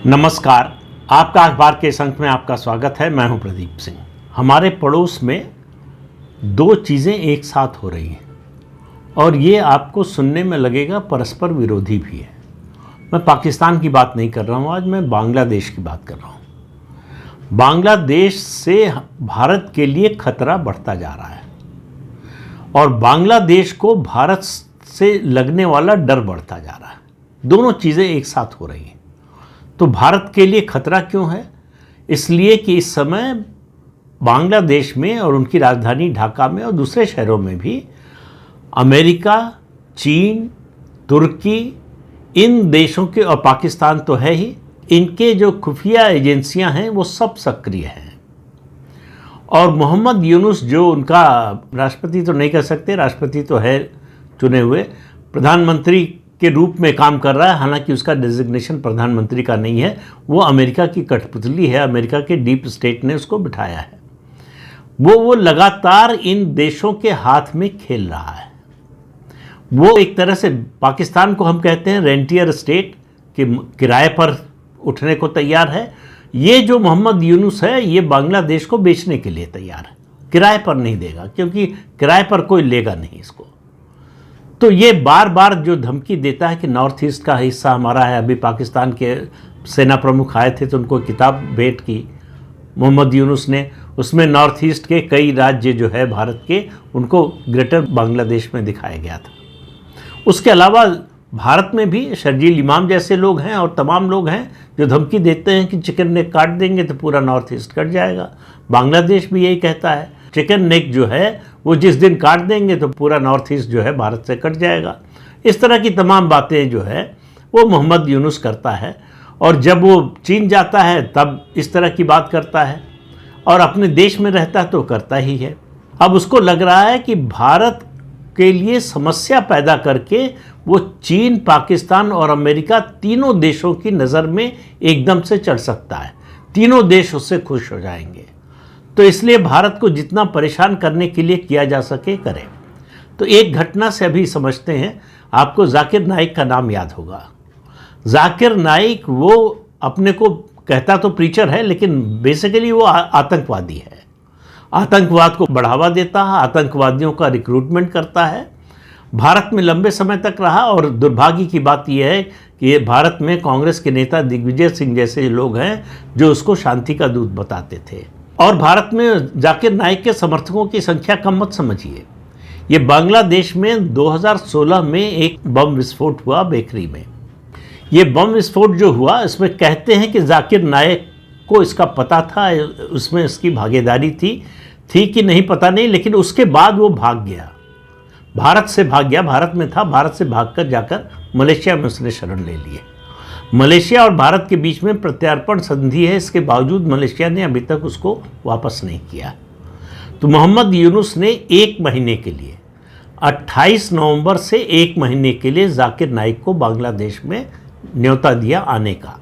नमस्कार। आपका अखबार के इस अंक में आपका स्वागत है। मैं हूं प्रदीप सिंह। हमारे पड़ोस में दो चीज़ें एक साथ हो रही हैं और ये आपको सुनने में लगेगा परस्पर विरोधी भी है। मैं पाकिस्तान की बात नहीं कर रहा हूं, आज मैं बांग्लादेश की बात कर रहा हूं। बांग्लादेश से भारत के लिए खतरा बढ़ता जा रहा है और बांग्लादेश को भारत से लगने वाला डर बढ़ता जा रहा है। दोनों चीज़ें एक साथ हो रही हैं। तो भारत के लिए खतरा क्यों है? इसलिए कि इस समय बांग्लादेश में और उनकी राजधानी ढाका में और दूसरे शहरों में भी अमेरिका, चीन, तुर्की, इन देशों के और पाकिस्तान तो है ही, इनके जो खुफिया एजेंसियां हैं वो सब सक्रिय हैं। और मोहम्मद यूनुस जो उनका राष्ट्रपति तो नहीं कह सकते, राष्ट्रपति तो है चुने हुए, प्रधानमंत्री के रूप में काम कर रहा है। हालांकि उसका डेजिग्नेशन प्रधानमंत्री का नहीं है, वो अमेरिका की कठपुतली है। अमेरिका के डीप स्टेट ने उसको बिठाया है। वो लगातार इन देशों के हाथ में खेल रहा है। वो एक तरह से पाकिस्तान को हम कहते हैं रेंटियर स्टेट, कि किराए पर उठने को तैयार है। ये जो मोहम्मद यूनुस है ये बांग्लादेश को बेचने के लिए तैयार है, किराए पर नहीं देगा, क्योंकि किराए पर कोई लेगा नहीं इसको। तो ये बार बार जो धमकी देता है कि नॉर्थ ईस्ट का हिस्सा हमारा है। अभी पाकिस्तान के सेना प्रमुख आए थे तो उनको किताब भेंट की मोहम्मद यूनुस ने, उसमें नॉर्थ ईस्ट के कई राज्य जो है भारत के, उनको ग्रेटर बांग्लादेश में दिखाया गया था। उसके अलावा भारत में भी शर्जील इमाम जैसे लोग हैं और तमाम लोग हैं जो धमकी देते हैं कि चिकन नेक काट देंगे तो पूरा नॉर्थ ईस्ट कट जाएगा। बांग्लादेश भी यही कहता है, चिकन नेक जो है वो जिस दिन काट देंगे तो पूरा नॉर्थ ईस्ट जो है भारत से कट जाएगा। इस तरह की तमाम बातें जो है वो मोहम्मद यूनुस करता है। और जब वो चीन जाता है तब इस तरह की बात करता है, और अपने देश में रहता है तो करता ही है। अब उसको लग रहा है कि भारत के लिए समस्या पैदा करके वो चीन, पाकिस्तान और अमेरिका तीनों देशों की नज़र में एकदम से चढ़ सकता है। तीनों देश उससे खुश हो जाएंगे। तो इसलिए भारत को जितना परेशान करने के लिए किया जा सके करें। तो एक घटना से अभी समझते हैं। आपको जाकिर नाइक का नाम याद होगा। जाकिर नाइक वो अपने को कहता तो प्रीचर है, लेकिन बेसिकली वो आतंकवादी है। आतंकवाद को बढ़ावा देता है, आतंकवादियों का रिक्रूटमेंट करता है। भारत में लंबे समय तक रहा और दुर्भाग्य की बात यह है कि ये भारत में कांग्रेस के नेता दिग्विजय सिंह जैसे लोग हैं जो उसको शांति का दूत बताते थे। और भारत में जाकिर नाइक के समर्थकों की संख्या कम मत समझिए। ये बांग्लादेश में 2016 में एक बम विस्फोट हुआ बेकरी में। ये बम विस्फोट जो हुआ, इसमें कहते हैं कि जाकिर नाइक को इसका पता था, उसमें इसकी भागीदारी थी कि नहीं पता नहीं, लेकिन उसके बाद वो भाग गया, भारत से भाग गया। भारत में था, भारत से भागकर जाकर मलेशिया में उसने शरण ले लिए। मलेशिया और भारत के बीच में प्रत्यार्पण संधि है, इसके बावजूद मलेशिया ने अभी तक उसको वापस नहीं किया। तो मोहम्मद यूनुस ने एक महीने के लिए 28 नवंबर से एक महीने के लिए जाकिर नाइक को बांग्लादेश में न्योता दिया आने का।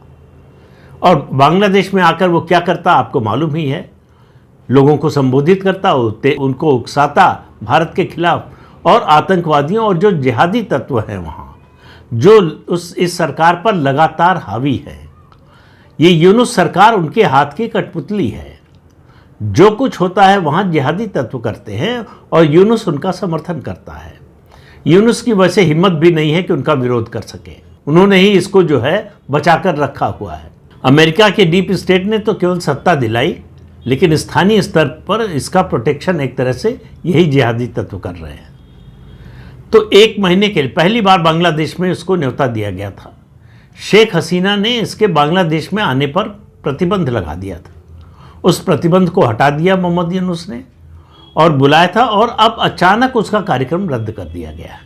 और बांग्लादेश में आकर वो क्या करता आपको मालूम ही है। लोगों को संबोधित करता, उनको उकसाता भारत के खिलाफ, और आतंकवादियों और जो जिहादी तत्व हैं वहाँ जो इस सरकार पर लगातार हावी है। ये यूनुस सरकार उनके हाथ की कठपुतली है। जो कुछ होता है वहाँ जिहादी तत्व करते हैं और यूनुस उनका समर्थन करता है। यूनुस की वैसे हिम्मत भी नहीं है कि उनका विरोध कर सके। उन्होंने ही इसको जो है बचाकर रखा हुआ है। अमेरिका के डीप स्टेट ने तो केवल सत्ता दिलाई, लेकिन स्थानीय स्तर पर इसका प्रोटेक्शन एक तरह से यही जिहादी तत्व कर रहे हैं। तो एक महीने के लिए पहली बार बांग्लादेश में उसको न्योता दिया गया था। शेख हसीना ने इसके बांग्लादेश में आने पर प्रतिबंध लगा दिया था। उस प्रतिबंध को हटा दिया मोहम्मद यूनुस ने और बुलाया था, और अब अचानक उसका कार्यक्रम रद्द कर दिया गया है।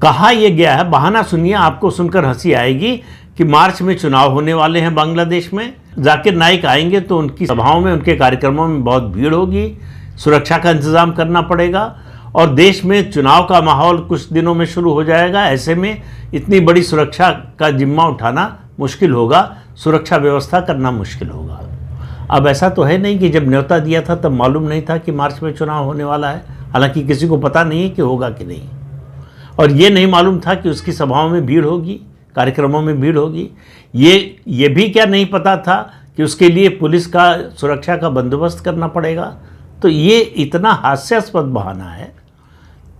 कहा यह गया है, बहाना सुनिए, आपको सुनकर हंसी आएगी, कि मार्च में चुनाव होने वाले हैं बांग्लादेश में। जाकिर नाइक आएंगे तो उनकी सभाओं में, उनके कार्यक्रमों में बहुत भीड़ होगी, सुरक्षा का इंतजाम करना पड़ेगा, और देश में चुनाव का माहौल कुछ दिनों में शुरू हो जाएगा। ऐसे में इतनी बड़ी सुरक्षा का जिम्मा उठाना मुश्किल होगा, सुरक्षा व्यवस्था करना मुश्किल होगा। अब ऐसा तो है नहीं कि जब न्योता दिया था तब मालूम नहीं था कि मार्च में चुनाव होने वाला है। हालांकि किसी को पता नहीं है कि होगा कि नहीं, और ये नहीं मालूम था कि उसकी सभाओं में भीड़ होगी, कार्यक्रमों में भीड़ होगी। ये भी क्या नहीं पता था कि उसके लिए पुलिस का सुरक्षा का बंदोबस्त करना पड़ेगा। तो ये इतना हास्यास्पद बहाना है।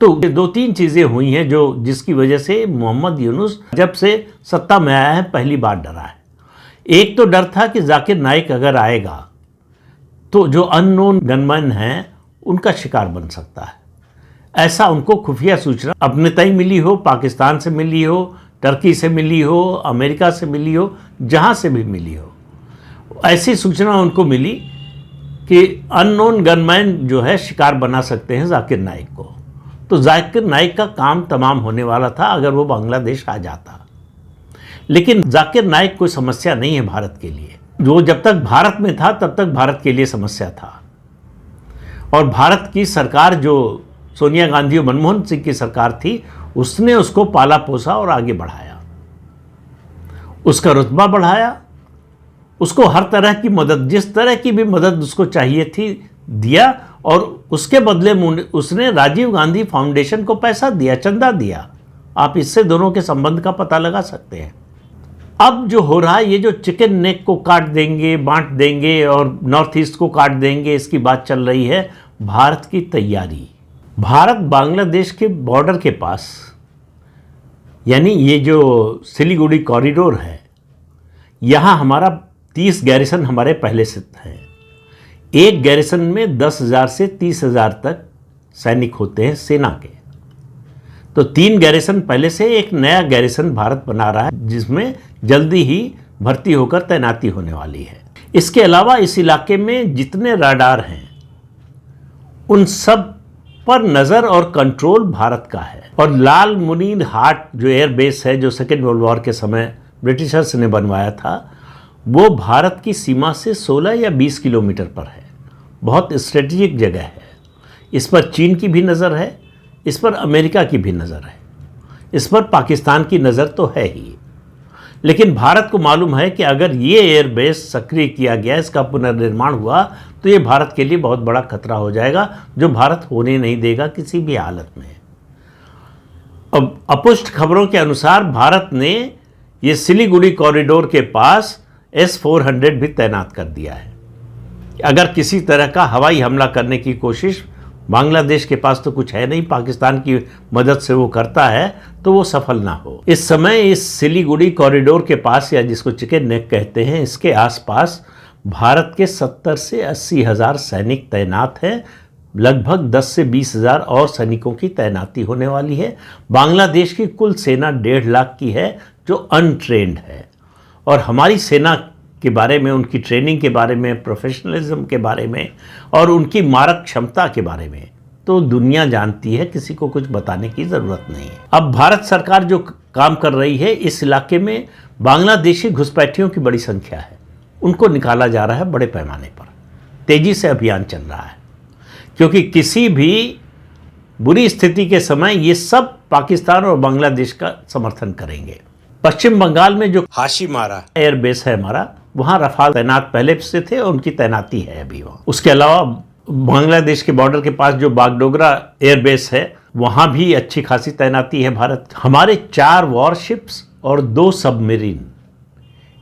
तो 2-3 चीज़ें हुई हैं जिसकी वजह से मोहम्मद यूनुस जब से सत्ता में आया है पहली बार डरा है। एक तो डर था कि जाकिर नाइक अगर आएगा तो जो अननोन गनमैन हैं उनका शिकार बन सकता है। ऐसा उनको खुफिया सूचना अपने तय मिली हो, पाकिस्तान से मिली हो, टर्की से मिली हो, अमेरिका से मिली हो, जहाँ से भी मिली हो, ऐसी सूचना उनको मिली कि अननोन गनमैन जो है शिकार बना सकते हैं जाकिर नाइक को। तो जाकिर नाइक का काम तमाम होने वाला था अगर वो बांग्लादेश आ जाता। लेकिन जाकिर नाइक कोई समस्या नहीं है भारत के लिए। जो जब तक भारत में था तब तक भारत के लिए समस्या था। और भारत की सरकार जो सोनिया गांधी और मनमोहन सिंह की सरकार थी, उसने उसको पाला पोसा और आगे बढ़ाया, उसका रुतबा बढ़ाया, उसको हर तरह की मदद, जिस तरह की भी मदद उसको चाहिए थी, दिया। और उसके बदले उसने राजीव गांधी फाउंडेशन को पैसा दिया, चंदा दिया। आप इससे दोनों के संबंध का पता लगा सकते हैं। अब जो हो रहा है, ये जो चिकन नेक को काट देंगे, बांट देंगे और नॉर्थ ईस्ट को काट देंगे, इसकी बात चल रही है। भारत की तैयारी, भारत बांग्लादेश के बॉर्डर के पास, यानी ये जो सिलीगुड़ी कॉरिडोर है, यहाँ हमारा 30 गैरिसन हमारे पहले से हैं। एक गैरिसन में 10,000 से 30,000 तक सैनिक होते हैं सेना के। तो 3 गैरिसन पहले से, एक नया गैरिसन भारत बना रहा है जिसमें जल्दी ही भर्ती होकर तैनाती होने वाली है। इसके अलावा इस इलाके में जितने राडार हैं उन सब पर नज़र और कंट्रोल भारत का है। और लाल मुनीर हाट जो एयरबेस है, जो सेकेंड वर्ल्ड वॉर के समय ब्रिटिशर्स ने बनवाया था, वो भारत की सीमा से 16 या 20 किलोमीटर पर है। बहुत स्ट्रेटेजिक जगह है। इस पर चीन की भी नज़र है, इस पर अमेरिका की भी नज़र है, इस पर पाकिस्तान की नज़र तो है ही। लेकिन भारत को मालूम है कि अगर ये एयरबेस सक्रिय किया गया, इसका पुनर्निर्माण हुआ, तो ये भारत के लिए बहुत बड़ा खतरा हो जाएगा, जो भारत होने नहीं देगा किसी भी हालत में। अब अपुष्ट खबरों के अनुसार भारत ने ये सिलीगुड़ी कॉरिडोर के पास S-400 भी तैनात कर दिया है। अगर किसी तरह का हवाई हमला करने की कोशिश, बांग्लादेश के पास तो कुछ है नहीं, पाकिस्तान की मदद से वो करता है, तो वो सफल ना हो। इस समय इस सिलीगुड़ी कॉरिडोर के पास, या जिसको चिकन नेक कहते हैं, इसके आसपास भारत के 70 से 80 हज़ार सैनिक तैनात हैं। लगभग 10 से 20 हज़ार और सैनिकों की तैनाती होने वाली है। बांग्लादेश की कुल सेना 1.5 लाख की है जो अनट्रेंड है। और हमारी सेना के बारे में, उनकी ट्रेनिंग के बारे में, प्रोफेशनलिज्म के बारे में और उनकी मारक क्षमता के बारे में तो दुनिया जानती है, किसी को कुछ बताने की ज़रूरत नहीं है। अब भारत सरकार जो काम कर रही है, इस इलाके में बांग्लादेशी घुसपैठियों की बड़ी संख्या है, उनको निकाला जा रहा है बड़े पैमाने पर। तेज़ी से अभियान चल रहा है, क्योंकि किसी भी बुरी स्थिति के समय ये सब पाकिस्तान और बांग्लादेश का समर्थन करेंगे। पश्चिम बंगाल में जो हाशीमारा एयरबेस है हमारा, वहाँ रफाल तैनात पहले से थे और उनकी तैनाती है अभी वहाँ। उसके अलावा बांग्लादेश के बॉर्डर के पास जो बागडोगरा एयरबेस है, वहाँ भी अच्छी खासी तैनाती है भारत। हमारे 4 वॉरशिप्स और 2 सबमरीन,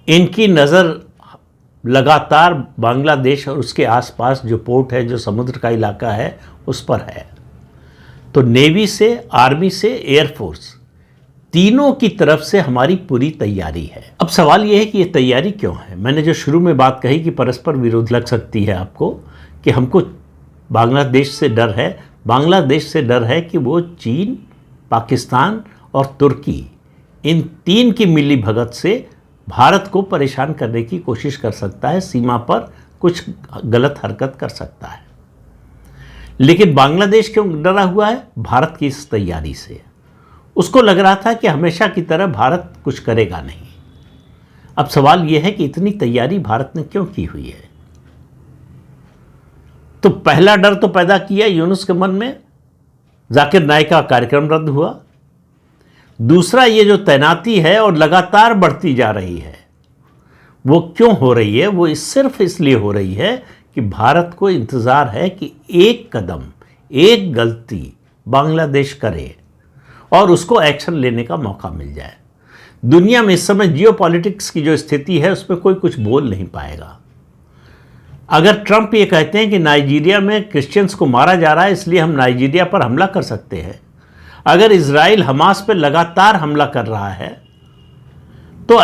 इनकी नज़र लगातार बांग्लादेश और उसके आसपास जो पोर्ट है, जो समुद्र का इलाका है, उस पर है। तो नेवी से, आर्मी से, एयरफोर्स, तीनों की तरफ से हमारी पूरी तैयारी है। अब सवाल यह है कि ये तैयारी क्यों है। मैंने जो शुरू में बात कही कि परस्पर विरोध लग सकती है आपको, कि हमको बांग्लादेश से डर है। बांग्लादेश से डर है कि वो चीन, पाकिस्तान और तुर्की, इन 3 की मिली भगत से भारत को परेशान करने की कोशिश कर सकता है, सीमा पर कुछ गलत हरकत कर सकता है। लेकिन बांग्लादेश क्यों डरा हुआ है? भारत की इस तैयारी से। उसको लग रहा था कि हमेशा की तरह भारत कुछ करेगा नहीं। अब सवाल यह है कि इतनी तैयारी भारत ने क्यों की हुई है? तो पहला डर तो पैदा किया यूनुस के मन में, जाकिर नाइक का कार्यक्रम रद्द हुआ। दूसरा, ये जो तैनाती है और लगातार बढ़ती जा रही है, वो क्यों हो रही है? वो सिर्फ इसलिए हो रही है कि भारत को इंतज़ार है कि एक कदम, एक गलती बांग्लादेश करे और उसको एक्शन लेने का मौका मिल जाए। दुनिया में इस समय जियोपॉलिटिक्स की जो स्थिति है उस पर कोई कुछ बोल नहीं पाएगा। अगर ट्रंप ये कहते हैं कि नाइजीरिया में क्रिश्चियंस को मारा जा रहा है इसलिए हम नाइजीरिया पर हमला कर सकते हैं, अगर इजराइल हमास पर लगातार हमला कर रहा है तो,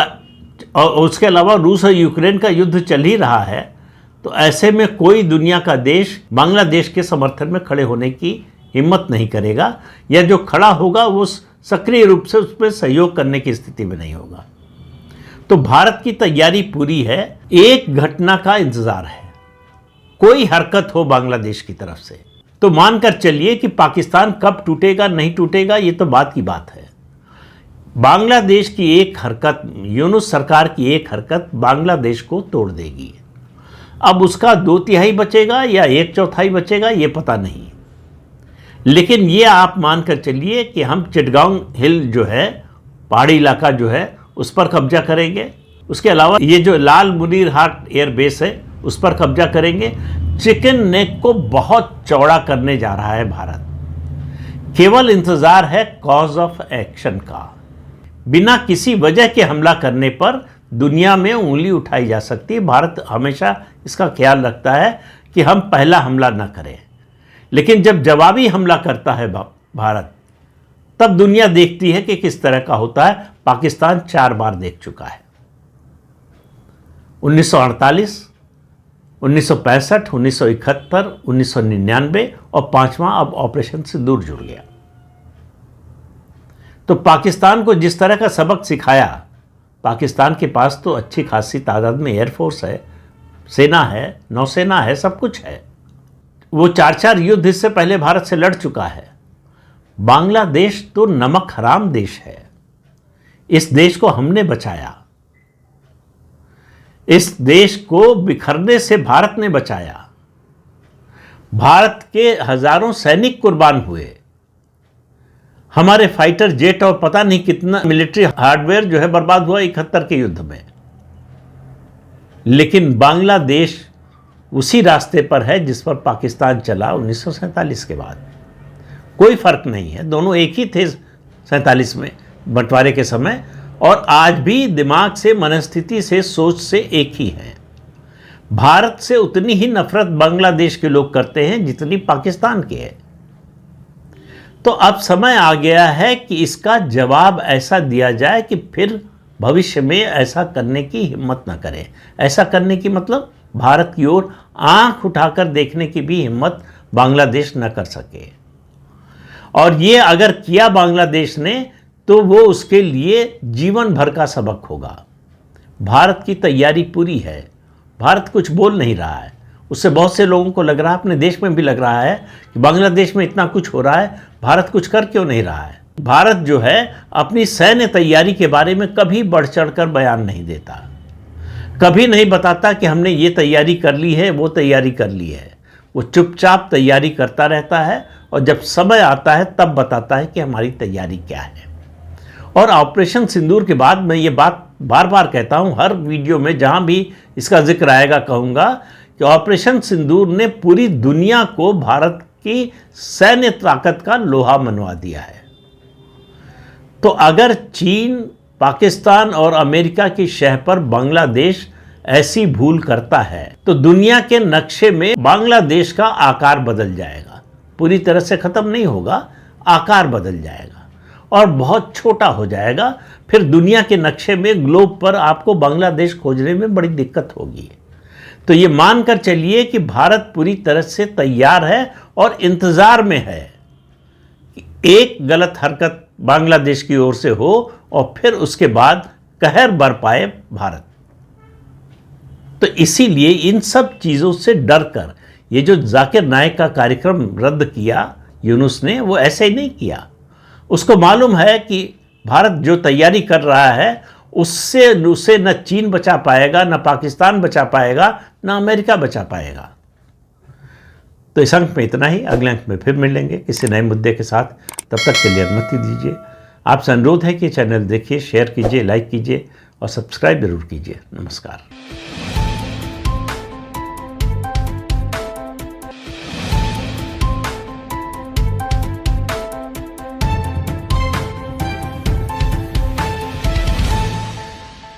और उसके अलावा रूस और यूक्रेन का युद्ध चल ही रहा है, तो ऐसे में कोई दुनिया का देश बांग्लादेश के समर्थन में खड़े होने की हिम्मत नहीं करेगा, या जो खड़ा होगा वो सक्रिय रूप से उस पर सहयोग करने की स्थिति में नहीं होगा। तो भारत की तैयारी पूरी है, एक घटना का इंतजार है, कोई हरकत हो बांग्लादेश की तरफ से। तो मानकर चलिए कि पाकिस्तान कब टूटेगा नहीं टूटेगा ये तो बात की बात है। बांग्लादेश की एक हरकत, यूनुस सरकार की एक हरकत बांग्लादेश को तोड़ देगी। अब उसका 2/3 बचेगा या 1/4 बचेगा ये पता नहीं, लेकिन ये आप मानकर चलिए कि हम चिटगांव हिल जो है, पहाड़ी इलाका जो है, उस पर कब्जा करेंगे। उसके अलावा ये जो लाल मुनीर हाट एयरबेस है उस पर कब्जा करेंगे। चिकन नेक को बहुत चौड़ा करने जा रहा है भारत। केवल इंतजार है कॉज ऑफ एक्शन का। बिना किसी वजह के हमला करने पर दुनिया में उंगली उठाई जा सकती है। भारत हमेशा इसका ख्याल रखता है कि हम पहला हमला न करें, लेकिन जब जवाबी हमला करता है भारत, तब दुनिया देखती है कि किस तरह का होता है। पाकिस्तान 4 बार देख चुका है, 1948, 1965, 1971, 1999 और 5वां अब ऑपरेशन सिंदूर जुड़ गया। तो पाकिस्तान को जिस तरह का सबक सिखाया, पाकिस्तान के पास तो अच्छी खासी तादाद में एयरफोर्स है, सेना है, नौसेना है, सब कुछ है। वो 4 युद्ध इससे पहले भारत से लड़ चुका है। बांग्लादेश तो नमक हराम देश है। इस देश को हमने बचाया, इस देश को बिखरने से भारत ने बचाया। भारत के हजारों सैनिक कुर्बान हुए, हमारे फाइटर जेट और पता नहीं कितना मिलिट्री हार्डवेयर जो है बर्बाद हुआ 71 के युद्ध में। लेकिन बांग्लादेश उसी रास्ते पर है जिस पर पाकिस्तान चला 1947 के बाद। कोई फर्क नहीं है, दोनों एक ही थे 47 में बंटवारे के समय, और आज भी दिमाग से, मनस्थिति से, सोच से एक ही है। भारत से उतनी ही नफरत बांग्लादेश के लोग करते हैं जितनी पाकिस्तान के है। तो अब समय आ गया है कि इसका जवाब ऐसा दिया जाए कि फिर भविष्य में ऐसा करने की हिम्मत न करें। ऐसा करने की मतलब भारत की ओर आंख उठाकर देखने की भी हिम्मत बांग्लादेश न कर सके। और ये अगर किया बांग्लादेश ने तो वो उसके लिए जीवन भर का सबक होगा। भारत की तैयारी पूरी है, भारत कुछ बोल नहीं रहा है। उससे बहुत से लोगों को लग रहा है, अपने देश में भी लग रहा है कि बांग्लादेश में इतना कुछ हो रहा है, भारत कुछ कर क्यों नहीं रहा है। भारत जो है अपनी सैन्य तैयारी के बारे में कभी बढ़ चढ़ कर बयान नहीं देता, कभी नहीं बताता कि हमने ये तैयारी कर ली है, वो तैयारी कर ली है। वो चुपचाप तैयारी करता रहता है और जब समय आता है तब बताता है कि हमारी तैयारी क्या है। और ऑपरेशन सिंदूर के बाद मैं ये बात बार बार कहता हूँ, हर वीडियो में जहाँ भी इसका जिक्र आएगा कहूँगा कि ऑपरेशन सिंदूर ने पूरी दुनिया को भारत की सैन्य ताकत का लोहा मनवा दिया है। तो अगर चीन, पाकिस्तान और अमेरिका की शह पर बांग्लादेश ऐसी भूल करता है तो दुनिया के नक्शे में बांग्लादेश का आकार बदल जाएगा। पूरी तरह से खत्म नहीं होगा, आकार बदल जाएगा और बहुत छोटा हो जाएगा। फिर दुनिया के नक्शे में, ग्लोब पर आपको बांग्लादेश खोजने में बड़ी दिक्कत होगी। तो ये मानकर चलिए कि भारत पूरी तरह से तैयार है और इंतजार में है कि एक गलत हरकत बांग्लादेश की ओर से हो और फिर उसके बाद कहर बरपाए भारत। तो इसीलिए इन सब चीज़ों से डर कर ये जो जाकिर नाइक का कार्यक्रम रद्द किया यूनुस ने, वो ऐसे ही नहीं किया। उसको मालूम है कि भारत जो तैयारी कर रहा है उससे उसे न चीन बचा पाएगा, न पाकिस्तान बचा पाएगा, न अमेरिका बचा पाएगा। तो इस अंक में इतना ही। अगले अंक में फिर मिलेंगे किसी नए मुद्दे के साथ। तब तक के लिए अनुमति दीजिए। आपसे अनुरोध है कि चैनल देखिए, शेयर कीजिए, लाइक कीजिए और सब्सक्राइब जरूर कीजिए। नमस्कार।